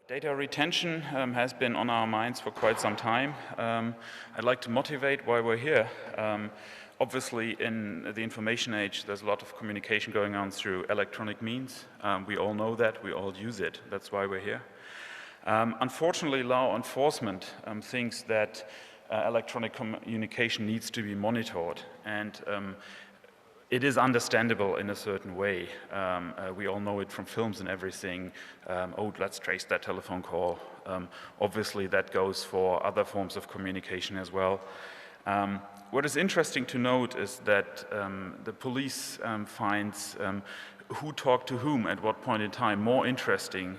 Data retention has been on our minds for quite some time. I'd like to motivate why we're here. Obviously, in the information age, there's a lot of communication going on through electronic means. We all know that, we all use it. That's why we're here. Unfortunately, law enforcement thinks that electronic communication needs to be monitored, and it is understandable in a certain way. We all know it from films and everything. Oh, let's trace that telephone call. Obviously, that goes for other forms of communication as well. What is interesting to note is that the police finds who talked to whom at what point in time more interesting,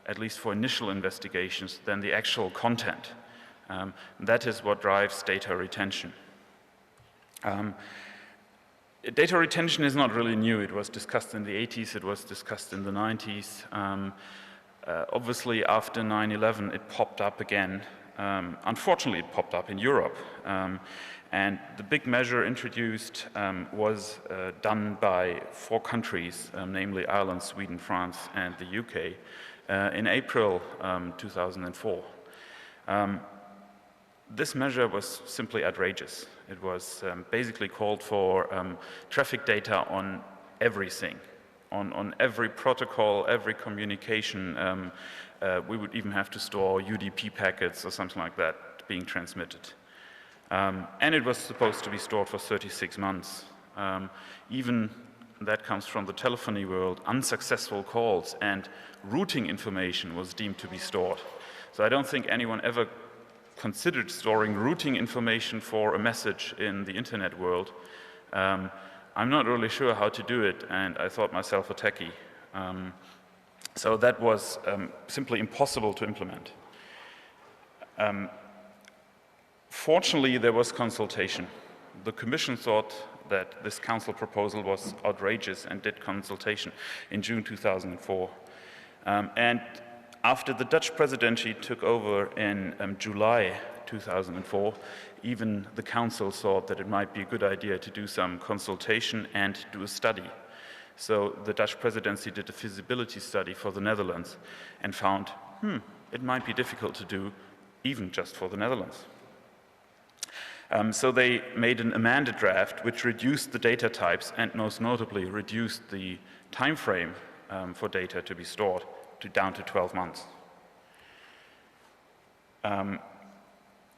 at least for initial investigations, than the actual content. That is what drives data retention. Data retention is not really new. It was discussed in the 80s, it was discussed in the 90s. Obviously, after 9/11, it popped up again. Unfortunately, it popped up in Europe. And the big measure introduced was done by 4 countries, namely Ireland, Sweden, France, and the UK, in April 2004. This measure was simply outrageous. It was basically called for traffic data on everything, on every protocol, every communication. We would even have to store UDP packets or something like that being transmitted. And it was supposed to be stored for 36 months. Even that comes from the telephony world. Unsuccessful calls and routing information was deemed to be stored. So I don't think anyone ever considered storing routing information for a message in the internet world. I'm not really sure how to do it, and I thought myself a techie. So that was simply impossible to implement. Fortunately, there was consultation. The Commission thought that this Council proposal was outrageous and did consultation in June 2004. And after the Dutch presidency took over in July 2004, even the Council thought that it might be a good idea to do some consultation and do a study. So the Dutch presidency did a feasibility study for the Netherlands and found, it might be difficult to do even just for the Netherlands. So they made an amended draft which reduced the data types and most notably reduced the time frame for data to be stored down to 12 months.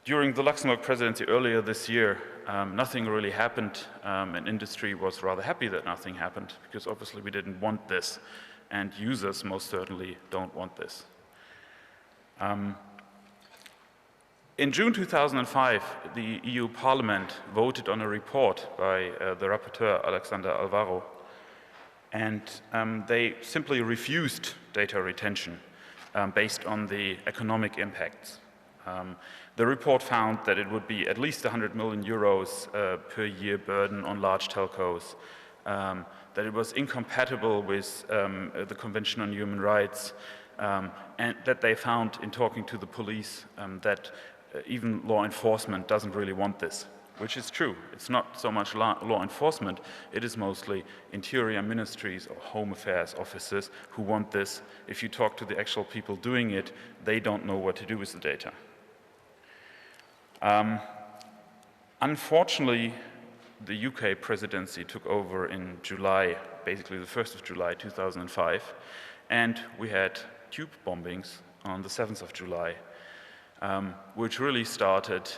During the Luxembourg presidency earlier this year, nothing really happened, and industry was rather happy that nothing happened, because obviously we didn't want this, and users most certainly don't want this. In June 2005, the EU Parliament voted on a report by the rapporteur, Alexander Alvaro, and they simply refused data retention based on the economic impacts. The report found that it would be at least 100 million euros per year burden on large telcos, that it was incompatible with the Convention on Human Rights, and that they found in talking to the police that even law enforcement doesn't really want this. Which is true. It's not so much law enforcement, it is mostly interior ministries or home affairs offices who want this. If you talk to the actual people doing it, they don't know what to do with the data. Unfortunately, the UK presidency took over in July, basically the 1st of July 2005, and we had tube bombings on the 7th of July, which really started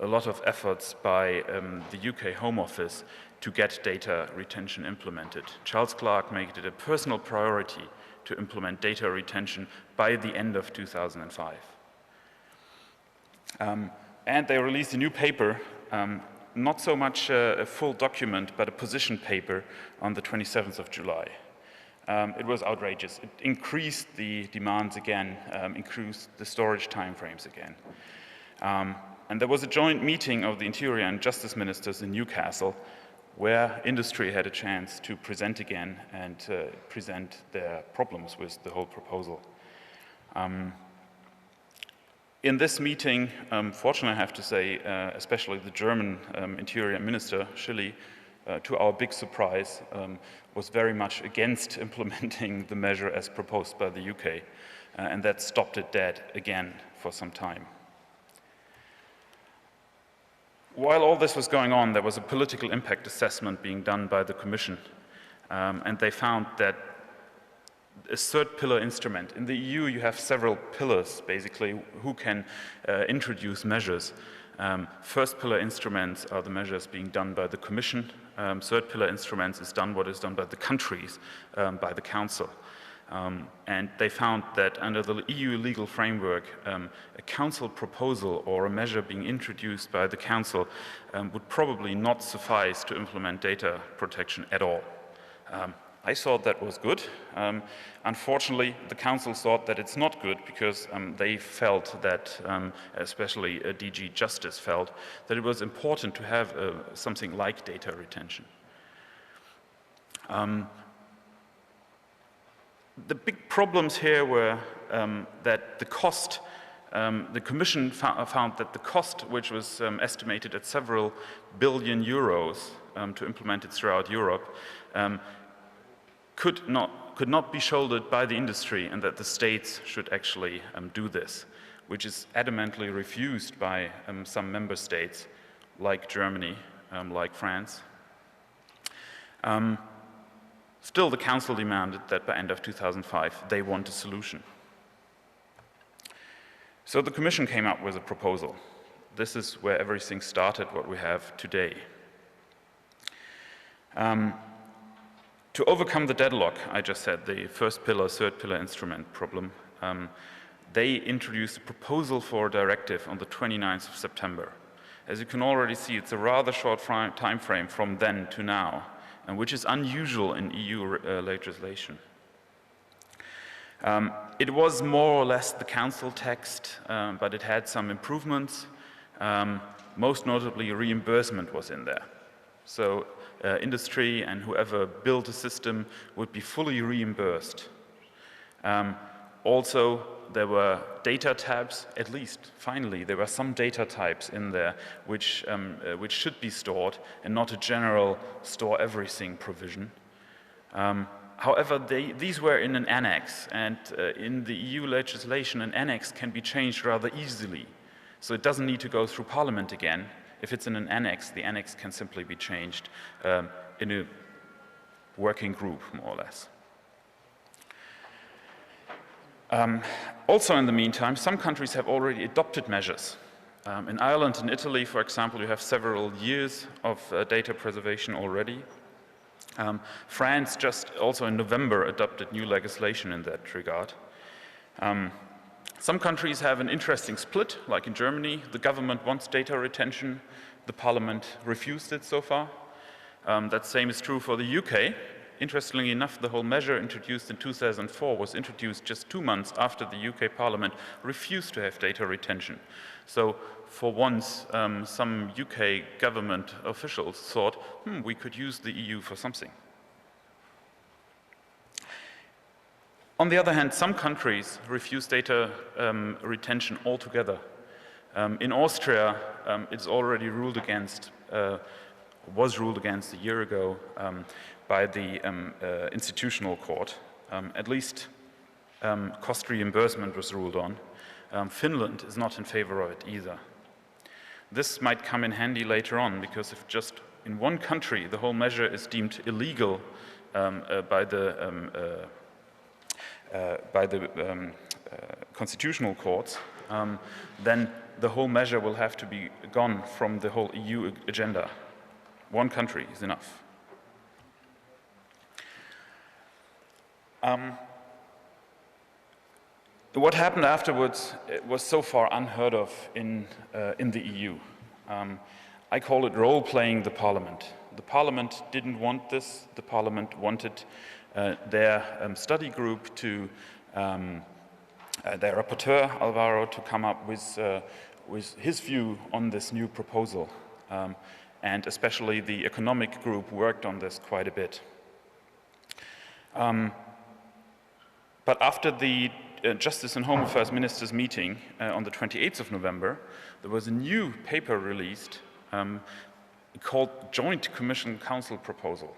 a lot of efforts by the UK Home Office to get data retention implemented. Charles Clarke made it a personal priority to implement data retention by the end of 2005. And they released a new paper, not so much a full document, but a position paper on the 27th of July. It was outrageous. It increased the demands again, increased the storage timeframes again. And there was a joint meeting of the Interior and Justice Ministers in Newcastle where industry had a chance to present again and present their problems with the whole proposal. In this meeting, fortunately I have to say, especially the German Interior Minister, Schilly, to our big surprise, was very much against implementing the measure as proposed by the UK. and that stopped it dead again for some time. While all this was going on, there was a political impact assessment being done by the Commission, and they found that a third pillar instrument. In the EU, you have several pillars, basically, who can introduce measures. First pillar instruments are the measures being done by the Commission. Third pillar instruments is done what is done by the countries, by the Council. And they found that under the EU legal framework, a Council proposal or a measure being introduced by the Council would probably not suffice to implement data protection at all. I thought that was good. Unfortunately, the Council thought that it's not good because they felt that, especially DG Justice felt, that it was important to have something like data retention. The big problems here were that the cost, the Commission found that the cost, which was estimated at several billion euros to implement it throughout Europe, could not be shouldered by the industry, and that the states should actually do this, which is adamantly refused by some member states, like Germany, like France. Still, the Council demanded that by end of 2005, they want a solution. So the Commission came up with a proposal. This is where everything started, what we have today. To overcome the deadlock, I just said, the first pillar, third pillar instrument problem, they introduced a proposal for a directive on the 29th of September. As you can already see, it's a rather short time frame from then to now, and which is unusual in EU legislation. It was more or less the Council text, but it had some improvements. Most notably, reimbursement was in there. So industry and whoever built a system would be fully reimbursed. Also, there were data tabs, at least finally, there were some data types in there which should be stored and not a general store everything provision. However, these were in an annex, and in the EU legislation, an annex can be changed rather easily. So it doesn't need to go through Parliament again. If it's in an annex, the annex can simply be changed in a working group, more or less. Also in the meantime, some countries have already adopted measures. In Ireland and Italy, for example, you have several years of data preservation already. France just also in November adopted new legislation in that regard. Some countries have an interesting split, like in Germany. The government wants data retention. The parliament refused it so far. That same is true for the UK. Interestingly enough, the whole measure introduced in 2004 was introduced just 2 months after the UK Parliament refused to have data retention. So for once, some UK government officials thought, we could use the EU for something. On the other hand, some countries refuse data retention altogether. In Austria, it's already ruled against, was ruled against a year ago by the institutional court. At least cost reimbursement was ruled on. Finland is not in favor of it either. This might come in handy later on, because if just in one country the whole measure is deemed illegal by the constitutional courts, then the whole measure will have to be gone from the whole EU agenda. One country is enough. What happened afterwards was so far unheard of in the EU. I call it role-playing the Parliament. The Parliament didn't want this. The Parliament wanted their study group to, their rapporteur, Alvaro, to come up with his view on this new proposal. And especially the economic group worked on this quite a bit. But after the Justice and Home Affairs Ministers meeting on the 28th of November, there was a new paper released called Joint Commission Council Proposal.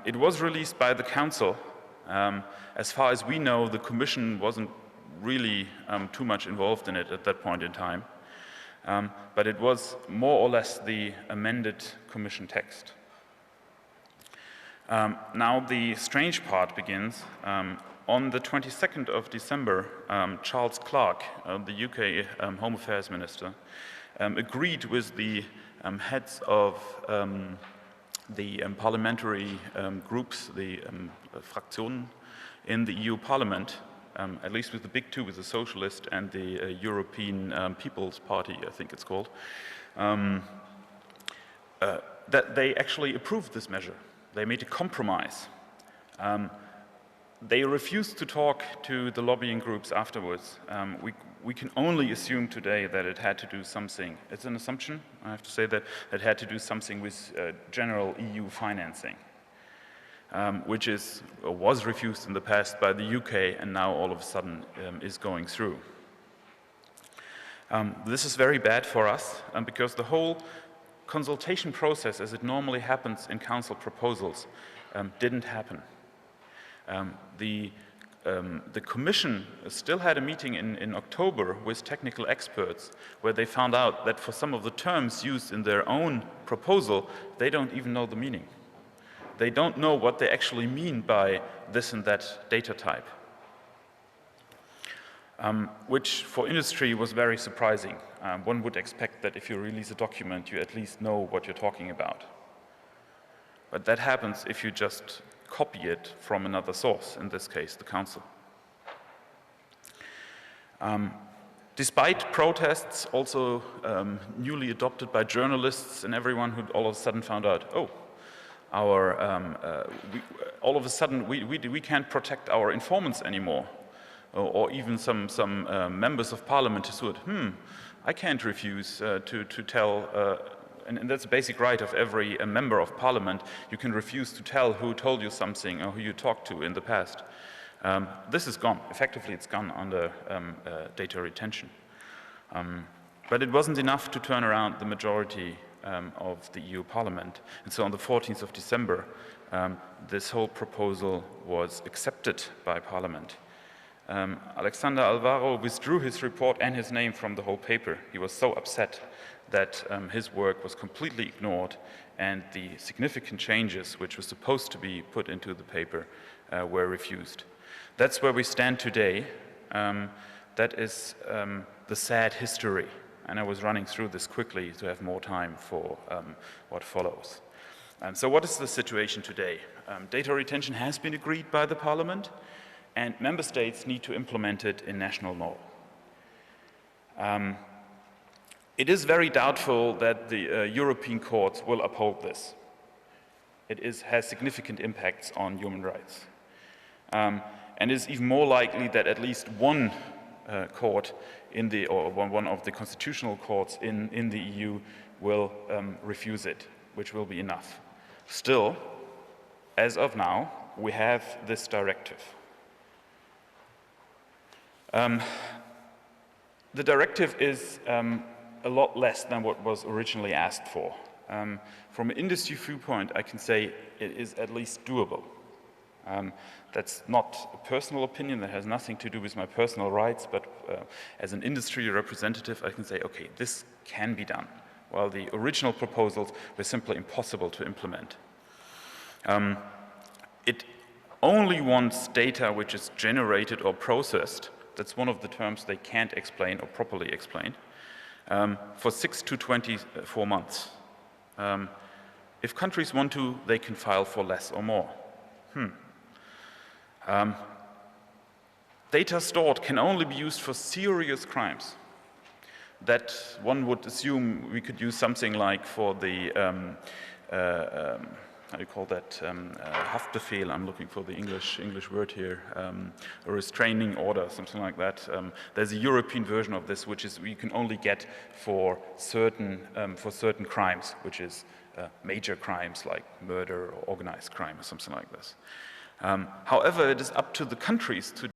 It was released by the Council, As far as we know, the Commission wasn't really too much involved in it at that point in time, but it was more or less the amended Commission text. Now the strange part begins. On the 22nd of December, Charles Clarke, the UK Home Affairs Minister, agreed with the heads of the parliamentary groups, the Fraktionen in the EU Parliament, at least with the big two, with the Socialist and the European People's Party, I think it's called, that they actually approved this measure. They made a compromise. They refused to talk to the lobbying groups afterwards. We can only assume today that it had to do something. It's an assumption, I have to say, that it had to do something with general EU financing, which was refused in the past by the UK and now all of a sudden is going through. This is very bad for us because the whole consultation process, as it normally happens in Council proposals, didn't happen. The Commission still had a meeting in October with technical experts where they found out that for some of the terms used in their own proposal, they don't even know the meaning. They don't know what they actually mean by this and that data type, which for industry was very surprising. One would expect that if you release a document, you at least know what you're talking about. But that happens if you just copy it from another source, in this case, the Council. Despite protests, also newly adopted by journalists and everyone who all of a sudden found out, oh, all of a sudden we can't protect our informants anymore, or even some members of parliament who said, I can't refuse to tell. And that's a basic right of every member of parliament. You can refuse to tell who told you something or who you talked to in the past. This is gone. Effectively, it's gone under data retention. But it wasn't enough to turn around the majority of the EU Parliament. And so on the 14th of December, this whole proposal was accepted by Parliament. Alexander Alvaro withdrew his report and his name from the whole paper. He was so upset that his work was completely ignored and the significant changes which were supposed to be put into the paper were refused. That's where we stand today. That is the sad history. And I was running through this quickly to have more time for what follows. So what is the situation today? Data retention has been agreed by the Parliament, and member states need to implement it in national law. It is very doubtful that the European courts will uphold this. It has significant impacts on human rights. And is even more likely that at least one court or one of the constitutional courts in the EU will refuse it, which will be enough. Still, as of now, we have this directive. The directive is a lot less than what was originally asked for. From an industry viewpoint, I can say it is at least doable. That's not a personal opinion, that has nothing to do with my personal rights, but as an industry representative, I can say, okay, this can be done, while the original proposals were simply impossible to implement. It only wants data which is generated or processed. That's one of the terms they can't explain or properly explain. For 6 to 24 months. If countries want to, they can file for less or more. Data stored can only be used for serious crimes. That one would assume we could use something like for the, how do you call that, Haftbefehl, I'm looking for the English word here, a restraining order, something like that. There's a European version of this, which is you can only get for certain crimes, which is major crimes like murder or organized crime or something like this. However, it is up to the countries to